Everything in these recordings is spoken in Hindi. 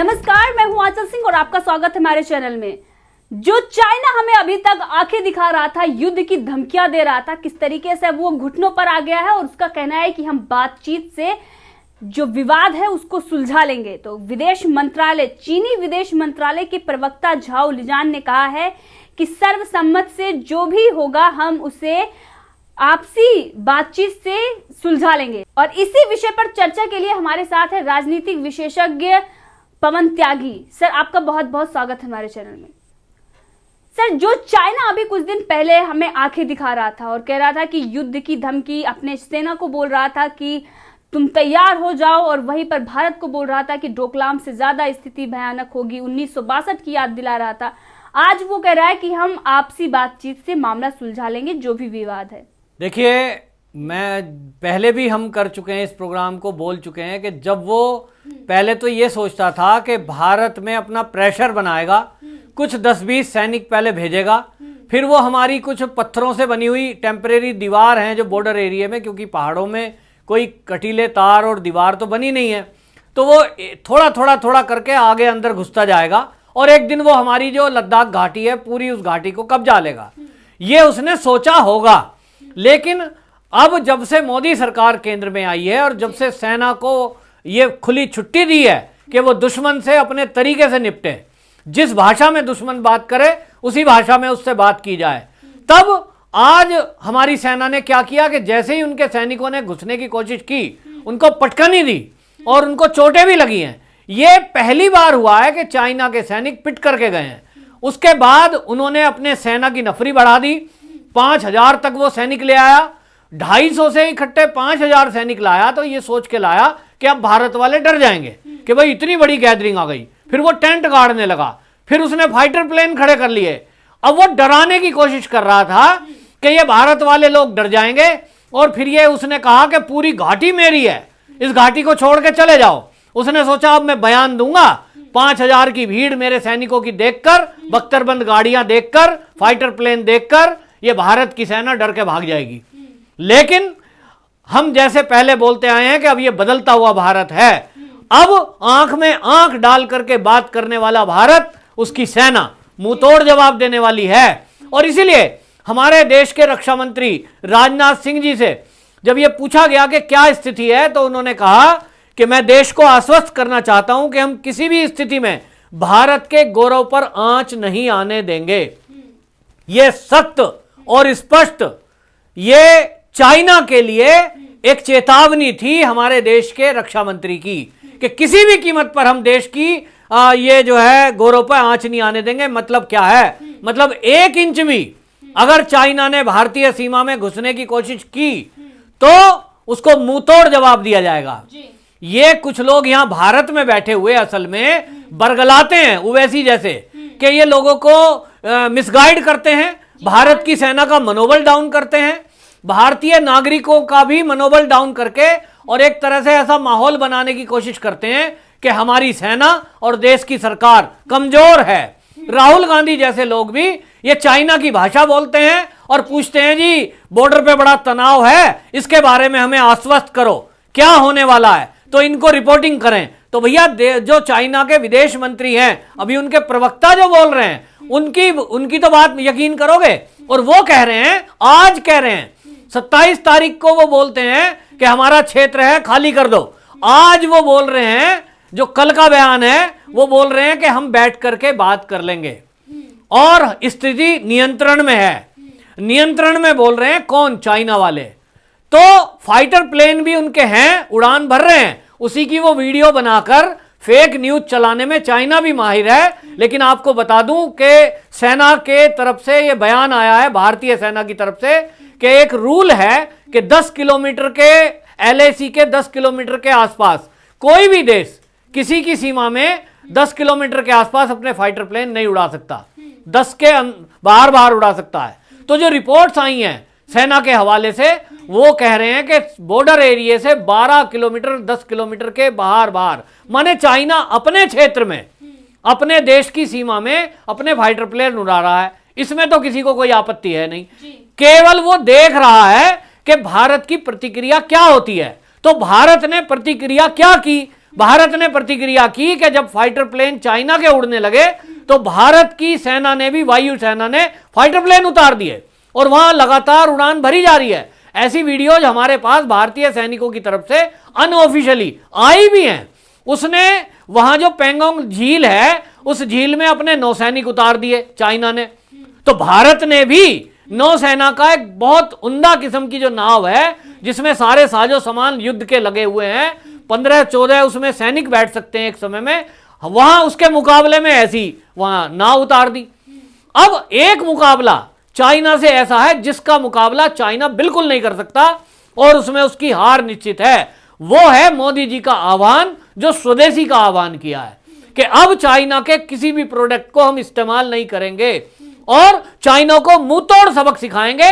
नमस्कार, मैं हूं आंचल सिंह और आपका स्वागत है हमारे चैनल में। जो चाइना हमें अभी तक आंखें दिखा रहा था, युद्ध की धमकियां दे रहा था, किस तरीके से वो घुटनों पर आ गया है और उसका कहना है कि हम बातचीत से जो विवाद है उसको सुलझा लेंगे। तो विदेश मंत्रालय, चीनी विदेश मंत्रालय के प्रवक्ता झाओ लिजान ने कहा है कि सर्वसम्मत से जो भी होगा हम उसे आपसी बातचीत से सुलझा लेंगे। और इसी विषय पर चर्चा के लिए हमारे साथ है राजनीतिक विशेषज्ञ पवन त्यागी। सर, आपका बहुत बहुत स्वागत है हमारे चैनल में। सर, जो चाइना अभी कुछ दिन पहले हमें आंखें दिखा रहा था और कह रहा था कि युद्ध की धमकी, अपने सेना को बोल रहा था कि तुम तैयार हो जाओ, और वहीं पर भारत को बोल रहा था कि डोकलाम से ज्यादा स्थिति भयानक होगी, 1962 की याद दिला रहा था, आज वो कह रहा है कि हम आपसी बातचीत से मामला सुलझा लेंगे जो भी विवाद है। देखिए, मैं पहले भी हम कर चुके हैं, इस प्रोग्राम को बोल चुके हैं कि जब वो पहले तो ये सोचता था कि भारत में अपना प्रेशर बनाएगा, कुछ 10-20 सैनिक पहले भेजेगा, फिर वो हमारी कुछ पत्थरों से बनी हुई टेम्परेरी दीवार हैं जो बॉर्डर एरिया में, क्योंकि पहाड़ों में कोई कटीले तार और दीवार तो बनी नहीं है, तो वो थोड़ा करके आगे अंदर घुसता जाएगा और एक दिन वो हमारी जो लद्दाख घाटी है पूरी उस घाटी को कब्जा लेगा। ये उसने सोचा होगा। लेकिन अब जब से मोदी सरकार केंद्र में आई है और जब से सेना को ये खुली छुट्टी दी है कि वो दुश्मन से अपने तरीके से निपटे, जिस भाषा में दुश्मन बात करे उसी भाषा में उससे बात की जाए, तब आज हमारी सेना ने क्या किया कि जैसे ही उनके सैनिकों ने घुसने की कोशिश की, उनको पटकनी दी और उनको चोटें भी लगी हैं। ये पहली बार हुआ है कि चाइना के सैनिक पिट करके गए हैं। उसके बाद उन्होंने अपने सेना की नफरी बढ़ा दी, 5000 तक वो सैनिक ले आया, 250 से इकट्ठे 5000 सैनिक लाया, तो ये सोच के लाया कि अब भारत वाले डर जाएंगे कि भाई इतनी बड़ी गैदरिंग आ गई। फिर वो टेंट गाड़ने लगा, फिर उसने फाइटर प्लेन खड़े कर लिए। अब वो डराने की कोशिश कर रहा था कि ये भारत वाले लोग डर जाएंगे, और फिर ये उसने कहा कि पूरी घाटी मेरी है, इस घाटी को छोड़ के चले जाओ। उसने सोचा अब मैं बयान दूंगा, 5000 की भीड़ मेरे सैनिकों की देखकर, बख्तरबंद गाड़ियां देखकर, फाइटर प्लेन देखकर ये भारत की सेना डर के भाग जाएगी। लेकिन हम जैसे पहले बोलते आए हैं कि अब ये बदलता हुआ भारत है। अब आंख में आंख डाल करके बात करने वाला भारत, उसकी सेना मुंहतोड़ जवाब देने वाली है। और इसीलिए हमारे देश के रक्षा मंत्री राजनाथ सिंह जी से जब ये पूछा गया कि क्या स्थिति है, तो उन्होंने कहा कि मैं देश को आश्वस्त करना चाहता हूं कि हम किसी भी स्थिति में भारत के गौरव पर आंच नहीं आने देंगे। यह सख्त और स्पष्ट, ये चाइना के लिए एक चेतावनी थी हमारे देश के रक्षा मंत्री की कि किसी भी कीमत पर हम देश की ये जो है गौरव पर आंच नहीं आने देंगे। मतलब क्या है? मतलब 1 इंच भी अगर चाइना ने भारतीय सीमा में घुसने की कोशिश की तो उसको मुंहतोड़ जवाब दिया जाएगा। ये कुछ लोग यहां भारत में बैठे हुए असल में बरगलाते हैं ओवैसी जैसे, कि ये लोगों को मिसगाइड करते हैं, भारत की सेना का मनोबल डाउन करते हैं, भारतीय नागरिकों का भी मनोबल डाउन करके, और एक तरह से ऐसा माहौल बनाने की कोशिश करते हैं कि हमारी सेना और देश की सरकार कमजोर है। राहुल गांधी जैसे लोग भी ये चाइना की भाषा बोलते हैं और पूछते हैं जी बॉर्डर पे बड़ा तनाव है, इसके बारे में हमें आश्वस्त करो, क्या होने वाला है, तो इनको रिपोर्टिंग करें। तो भैया जो चाइना के विदेश मंत्री हैं, अभी उनके प्रवक्ता जो बोल रहे हैं, उनकी तो बात यकीन करोगे। और वो कह रहे हैं, आज कह रहे हैं 27 तारीख को वो बोलते हैं कि हमारा क्षेत्र है, खाली कर दो। आज वो बोल रहे हैं, जो कल का बयान है, वो बोल रहे हैं कि हम बैठ करके बात कर लेंगे और स्थिति नियंत्रण में है। नियंत्रण में बोल रहे हैं कौन? चाइना वाले। तो फाइटर प्लेन भी उनके हैं, उड़ान भर रहे हैं। उसी की वो वीडियो बनाकर फेक न्यूज चलाने में चाइना भी माहिर है। लेकिन आपको बता दूं कि सेना के तरफ से ये बयान आया है, भारतीय सेना की तरफ से, कि एक रूल है कि 10 किलोमीटर के LAC के 10 किलोमीटर के आसपास कोई भी देश किसी की सीमा में 10 किलोमीटर के आसपास अपने फाइटर प्लेन नहीं उड़ा सकता, 10 के बाहर उड़ा सकता है। तो जो रिपोर्ट्स आई हैं सेना के हवाले से, वो कह रहे हैं कि बॉर्डर एरिया से 12 किलोमीटर 10 किलोमीटर के बाहर माने चाइना अपने क्षेत्र में, अपने देश की सीमा में अपने फाइटर प्लेन उड़ा रहा है। इसमें तो किसी को कोई आपत्ति है नहीं, केवल वो देख रहा है कि भारत की प्रतिक्रिया क्या होती है। तो भारत ने प्रतिक्रिया क्या की? भारत ने प्रतिक्रिया की कि जब फाइटर प्लेन चाइना के उड़ने लगे तो भारत की सेना ने भी, वायुसेना ने फाइटर प्लेन उतार दिए और वहां लगातार उड़ान भरी जा रही है। ऐसी वीडियोज हमारे पास भारतीय सैनिकों की तरफ से अनऑफिशियली आई भी हैं। उसने वहां जो पेंगोंग झील है उस झील में अपने नौसैनिक उतार दिए चाइना ने। तो भारत ने भी नौसेना का एक बहुत उम्दा किस्म की जो नाव है जिसमें सारे साजो सामान युद्ध के लगे हुए हैं, 15-14 उसमें सैनिक बैठ सकते हैं एक समय में, वहां उसके मुकाबले में ऐसी वहां नाव उतार दी। अब एक मुकाबला चाइना से ऐसा है जिसका मुकाबला चाइना बिल्कुल नहीं कर सकता और उसमें उसकी हार निश्चित है। वो है मोदी जी का आह्वान, जो स्वदेशी का आह्वान किया है कि अब चाइना के किसी भी प्रोडक्ट को हम इस्तेमाल नहीं करेंगे और चाइना को मुंह तोड़ सबक सिखाएंगे।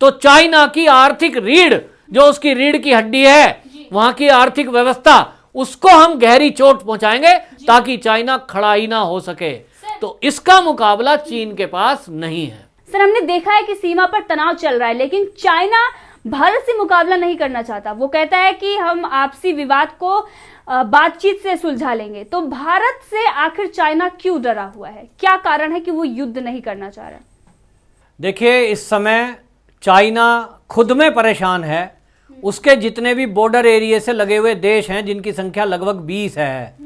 तो चाइना की आर्थिक रीढ़, जो उसकी रीढ़ की हड्डी है, वहां की आर्थिक व्यवस्था, उसको हम गहरी चोट पहुंचाएंगे ताकि चाइना खड़ा ही ना हो सके। तो इसका मुकाबला चीन के पास नहीं है। सर, हमने देखा है कि सीमा पर तनाव चल रहा है, लेकिन चाइना भारत से मुकाबला नहीं करना चाहता। वो कहता है कि हम आपसी विवाद को बातचीत से सुलझा लेंगे। तो भारत से आखिर चाइना क्यों डरा हुआ है? क्या कारण है कि वो युद्ध नहीं करना चाह रहा? देखिए, इस समय चाइना खुद में परेशान है। उसके जितने भी बॉर्डर एरिया से लगे हुए देश हैं, जिनकी संख्या लगभग 20 है,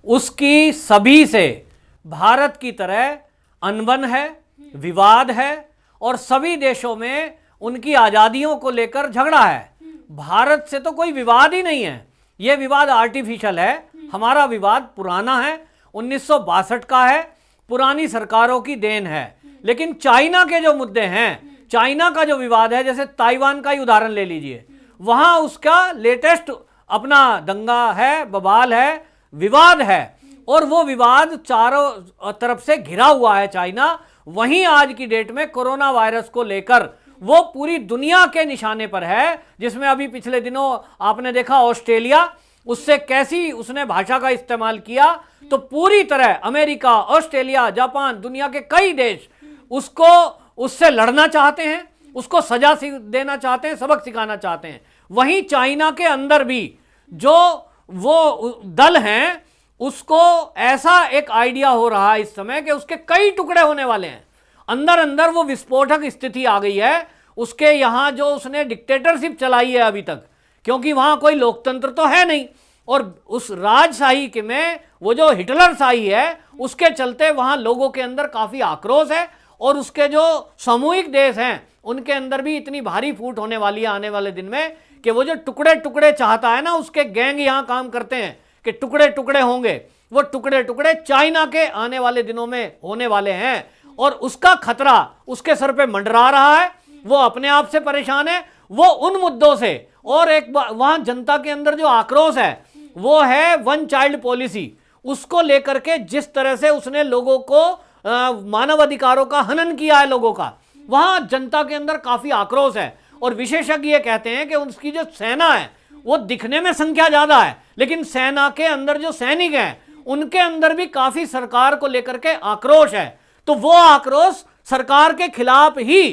उसकी सभी से भारत की तरह अनबन है, विवाद है और सभी देशों में उनकी आज़ादियों को लेकर झगड़ा है। भारत से तो कोई विवाद ही नहीं है। यह विवाद आर्टिफिशियल है। हमारा विवाद पुराना है, 1962 का है, पुरानी सरकारों की देन है। लेकिन चाइना के जो मुद्दे हैं, चाइना का जो विवाद है, जैसे ताइवान का ही उदाहरण ले लीजिए, वहां उसका लेटेस्ट अपना दंगा है, बवाल है, विवाद है और वो विवाद चारों तरफ से घिरा हुआ है चाइना। वहीं आज की डेट में कोरोना वायरस को लेकर वो पूरी दुनिया के निशाने पर है, जिसमें अभी पिछले दिनों आपने देखा ऑस्ट्रेलिया, उससे कैसी उसने भाषा का इस्तेमाल किया। तो पूरी तरह अमेरिका, ऑस्ट्रेलिया, जापान, दुनिया के कई देश उसको उससे लड़ना चाहते हैं, उसको सजा देना चाहते हैं, सबक सिखाना चाहते हैं। वहीं चाइना के अंदर भी जो वो दल हैं, उसको ऐसा एक आइडिया हो रहा है इस समय कि उसके कई टुकड़े होने वाले हैं। अंदर अंदर वो विस्फोटक स्थिति आ गई है उसके यहाँ, जो उसने डिक्टेटरशिप चलाई है अभी तक, क्योंकि वहाँ कोई लोकतंत्र तो है नहीं और उस राजशाही के में वो जो हिटलर शाही है, उसके चलते वहाँ लोगों के अंदर काफ़ी आक्रोश है और उसके जो सामूहिक देश हैं उनके अंदर भी इतनी भारी फूट होने वाली है आने वाले दिन में कि वो जो टुकड़े टुकड़े चाहता है ना, उसके गैंग यहाँ काम करते हैं कि टुकड़े टुकड़े होंगे। वो टुकड़े टुकड़े चाइना के आने वाले दिनों में होने वाले हैं और उसका खतरा उसके सर पे मंडरा रहा है। वो अपने आप से परेशान है, वो उन मुद्दों से, और एक वहां जनता के अंदर जो आक्रोश है वो है वन चाइल्ड पॉलिसी। उसको लेकर के जिस तरह से उसने लोगों को मानव अधिकारों का हनन किया है लोगों का, वहां जनता के अंदर काफी आक्रोश है। और विशेषज्ञ ये कहते हैं कि उसकी जो सेना है वो दिखने में संख्या ज्यादा है, लेकिन सेना के अंदर जो सैनिक हैं उनके अंदर भी काफी सरकार को लेकर के आक्रोश है। तो वो आक्रोश सरकार के खिलाफ ही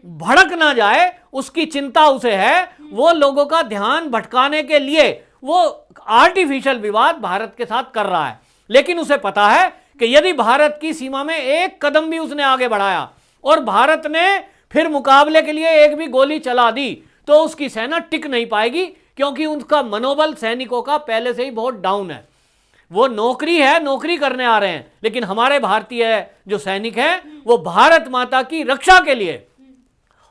भड़क ना जाए, उसकी चिंता उसे है। वो लोगों का ध्यान भटकाने के लिए वो आर्टिफिशियल विवाद भारत के साथ कर रहा है। लेकिन उसे पता है कि यदि भारत की सीमा में एक कदम भी उसने आगे बढ़ाया और भारत ने फिर मुकाबले के लिए एक भी गोली चला दी तो उसकी सेना टिक नहीं पाएगी, क्योंकि उनका मनोबल सैनिकों का पहले से ही बहुत डाउन है। वो नौकरी है, नौकरी करने आ रहे हैं, लेकिन हमारे भारतीय जो सैनिक हैं वो भारत माता की रक्षा के लिए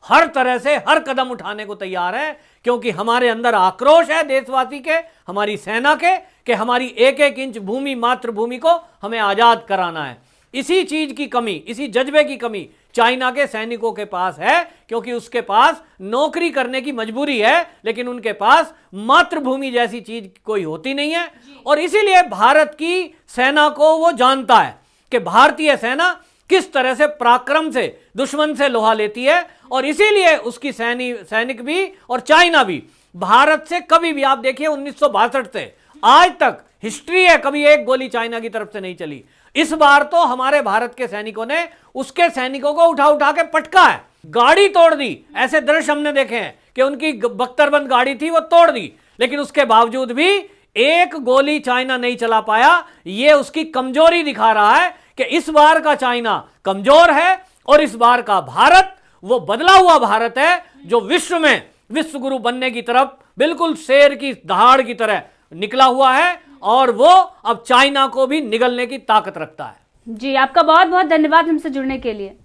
हर तरह से हर कदम उठाने को तैयार है, क्योंकि हमारे अंदर आक्रोश है देशवासी के, हमारी सेना के, कि हमारी एक एक इंच भूमि, मातृभूमि को हमें आजाद कराना है। इसी चीज की कमी, इसी जज्बे की कमी चाइना के सैनिकों के पास है, क्योंकि उसके पास नौकरी करने की मजबूरी है, लेकिन उनके पास मातृभूमि जैसी चीज कोई होती नहीं है। और इसीलिए भारत की सेना को वो जानता है कि भारतीय सेना किस तरह से पराक्रम से दुश्मन से लोहा लेती है, और इसीलिए उसकी सैनिक भी और चाइना भी भारत से कभी भी, आप देखिए 1962 से आज तक हिस्ट्री है, कभी एक गोली चाइना की तरफ से नहीं चली। इस बार तो हमारे भारत के सैनिकों ने उसके सैनिकों को उठा उठा के पटका है, गाड़ी तोड़ दी। ऐसे दृश्य हमने देखे हैं कि उनकी बख्तरबंद गाड़ी थी वो तोड़ दी, लेकिन उसके बावजूद भी एक गोली चाइना नहीं चला पाया। ये उसकी कमजोरी दिखा रहा है कि इस बार का चाइना कमजोर है और इस बार का भारत वो बदला हुआ भारत है जो विश्व में विश्व गुरु बनने की तरफ बिल्कुल शेर की दहाड़ की तरह निकला हुआ है और वो अब चाइना को भी निगलने की ताकत रखता है। जी, आपका बहुत बहुत धन्यवाद हमसे जुड़ने के लिए।